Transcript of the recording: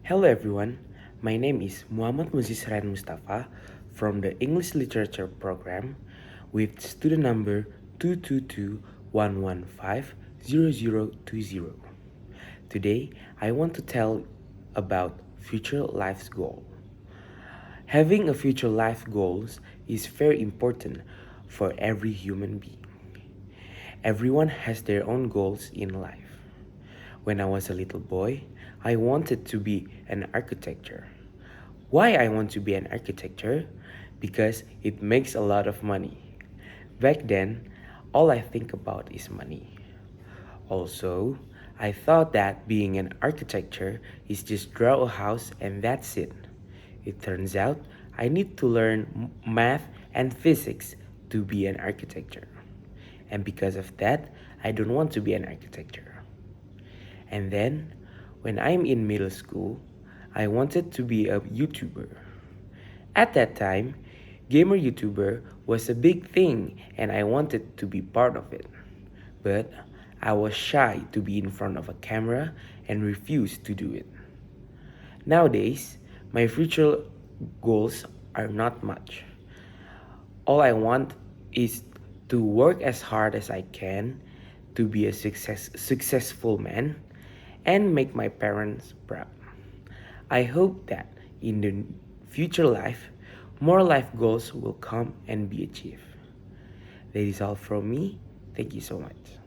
Hello everyone, my name is Mozis Mustafa from the English Literature Program with student number 222-115-0020. Today, I want to tell about future life's goal. Having a future life goals is very important for every human being. Everyone has their own goals in life. When I was a little boy, I wanted to be an architecture. Why I want to be an architecture? Because it makes a lot of money. Back then, all I think about is money. Also, I thought that being an architecture is just draw a house and that's it. It turns out I need to learn math and physics to be an architecture. And because of that, I don't want to be an architecture. And then, when I'm in middle school, I wanted to be a YouTuber. At that time, gamer YouTuber was a big thing and I wanted to be part of it. But I was shy to be in front of a camera and refused to do it. Nowadays, my future goals are not much. All I want is to work as hard as I can to be a successful man and make my parents proud. I hope that in the future life, more life goals will come and be achieved. That is all from me. Thank you so much.